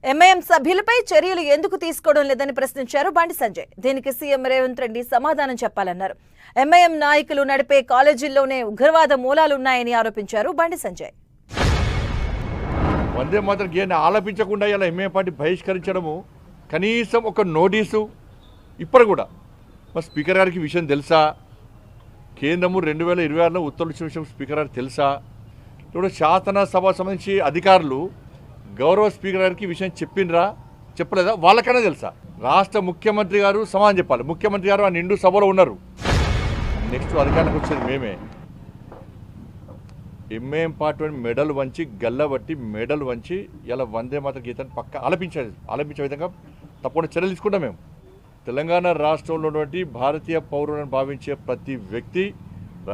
MIM సభ్యులపై చర్యలు ఎందుకు తీసుకోవడం లేదని ప్రశ్నించారు బండి సంజయ్. దీనికి సీఎం రేవంత్ రెడ్డి సమాధానం చెప్పాలన్నారు. ఎంఐఎం నాయకులు నడిపే కాలేజీల్లోనే ఉగ్రవాద మూలాలున్నాయని ఆరోపించారు బండి సంజయ్. వందే మాత్రం గేయాన్ని ఆలపించకుండా ఇలా ఎంఐఎం పార్టీ బహిష్కరించడము, కనీసం ఒక నోటీసు ఇప్పుడు కూడా మా స్పీకర్ గారికి విషయం తెలుసా? కేంద్రము 2026లో ఉత్తర్వులు ఇచ్చిన విషయం స్పీకర్ గారికి తెలుసా? ఇప్పుడు శాసనసభ సంబంధించి అధికారులు గౌరవ స్పీకర్ గారికి విషయం చెప్పినరా చెప్పలేదా వాళ్ళకైనా తెలుసా? రాష్ట్ర ముఖ్యమంత్రి గారు సమాధానం చెప్పాలి. ముఖ్యమంత్రి గారు ఆ నిండు సభలో ఉన్నారు. నెక్స్ట్ అధికారానికి వచ్చేది మేమే. ఎంఐఎం పార్టీ మెడల్ వంచి గల్లబట్టి మెడల్ వంచి ఇలా వందే మాతర గీతాన్ని పక్క ఆలపించే విధంగా తప్పకుండా చర్యలు తీసుకుంటాం. మేము తెలంగాణ రాష్ట్రంలో ఉన్నటువంటి భారతీయ పౌరులను భావించే ప్రతి వ్యక్తి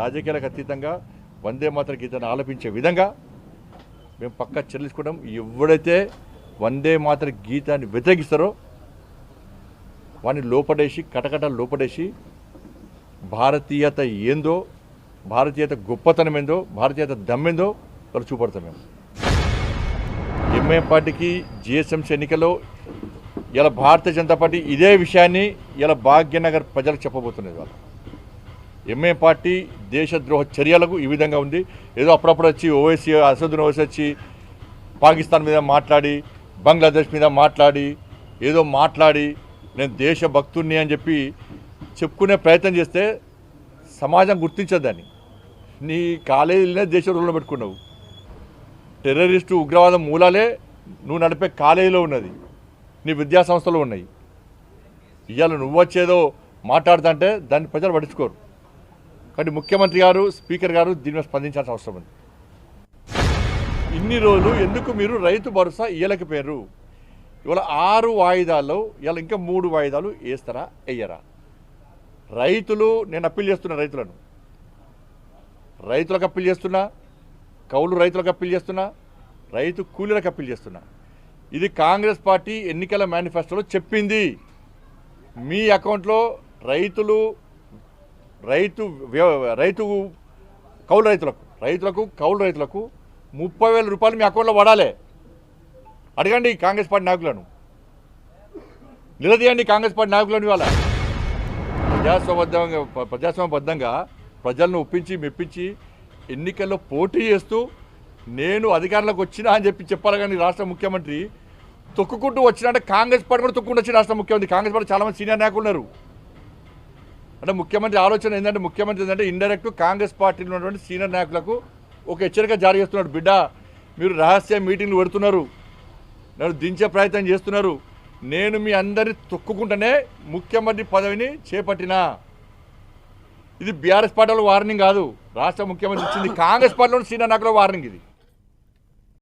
రాజకీయాలకు అతీతంగా వందే మాతర గీతాన్ని ఆలపించే విధంగా మేము పక్కా చర్యలు తీసుకుంటాం. ఎవడైతే వందే మాతర గీతాన్ని వ్యతిరేకిస్తారో వాడిని లోపడేసి కటకట లోపడేసి భారతీయత ఏందో, భారతీయత గొప్పతనం ఏందో, భారతీయత దమ్మేందో వాళ్ళు చూపడతాం. మేము ఎంఐఎం పార్టీకి జిహెచ్ఎంసీ ఎన్నికల్లో ఇలా భారతీయ జనతా పార్టీ ఇదే విషయాన్ని ఇలా భాగ్యనగర్ ప్రజలకు చెప్పబోతున్నది. వాళ్ళు ఎంఐఎం పార్టీ దేశద్రోహ చర్యలకు ఈ విధంగా ఉంది. ఏదో అప్పుడప్పుడు వచ్చి ఓవైసీ అసదుద్దీన్ ఓవైసీ వచ్చి పాకిస్తాన్ మీద మాట్లాడి, బంగ్లాదేశ్ మీద మాట్లాడి, ఏదో మాట్లాడి నేను దేశభక్తుడిని అని చెప్పి చెప్పుకునే ప్రయత్నం చేస్తే సమాజం గుర్తించద్దని. నీ కాలేజీలనే దేశంలో పెట్టుకున్నావు. టెర్రరిస్టు ఉగ్రవాదం మూలాలే నువ్వు నడిపే కాలేజీలో ఉన్నది, నీ విద్యా సంస్థలు ఉన్నాయి. ఇవాళ నువ్వు వచ్చేదో మాట్లాడుతుంటే దాన్ని ప్రజలు పట్టించుకోరు. కాబట్టి ముఖ్యమంత్రి గారు, స్పీకర్ గారు దీని మీద స్పందించాల్సిన అవసరం ఉంది. ఇన్ని రోజులు ఎందుకు మీరు రైతు భరోసా ఇయ్యలేకపోయారు? ఇవాళ 6 వాయిదాల్లో ఇవాళ ఇంకా 3 వాయిదాలు వేస్తారా వెయ్యరా? రైతులు, నేను అప్పీల్ చేస్తున్నా, రైతులకు అప్పీల్ చేస్తున్నా, కౌలు రైతులకు అప్పీల్ చేస్తున్నా, రైతు కూలీలకు అప్పీల్ చేస్తున్నా. ఇది కాంగ్రెస్ పార్టీ ఎన్నికల మేనిఫెస్టోలో చెప్పింది. మీ అకౌంట్లో కౌలు రైతులకు 30,000 రూపాయలు మీ అకౌంట్లో పడాలి. అడగండి కాంగ్రెస్ పార్టీ నాయకులను, నిలదీయండి కాంగ్రెస్ పార్టీ నాయకులను. ఇవాళ ప్రజాస్వామ్యబద్ధంగా ప్రజలను ఒప్పించి మెప్పించి ఎన్నికల్లో పోటీ చేస్తూ నేను అధికారంలోకి వచ్చినా అని చెప్పాలి. కానీ రాష్ట్ర ముఖ్యమంత్రి తొక్కుకుంటూ వచ్చినా అంటే కాంగ్రెస్ పార్టీ కూడా తొక్కుకుంటూ వచ్చి రాష్ట్ర ముఖ్యమంత్రి, కాంగ్రెస్ పార్టీ చాలామంది సీనియర్ నాయకులు ఉన్నారు. అంటే ముఖ్యమంత్రి ఆలోచన ఏంటంటే ఇండైరెక్ట్ కాంగ్రెస్ పార్టీలో ఉన్నటువంటి సీనియర్ నాయకులకు ఒక హెచ్చరిక జారీ చేస్తున్నాడు. బిడ్డ, మీరు రహస్య మీటింగ్లు పెడుతున్నారు, నన్ను దించే ప్రయత్నం చేస్తున్నారు. నేను మీ అందరినీ తొక్కుకుంటేనే ముఖ్యమంత్రి పదవిని చేపట్టినా. ఇది బీఆర్ఎస్ పార్టీలో వార్నింగ్ కాదు, రాష్ట్ర ముఖ్యమంత్రి ఇచ్చింది కాంగ్రెస్ పార్టీలో సీనియర్ నాయకుల వార్నింగ్ ఇది.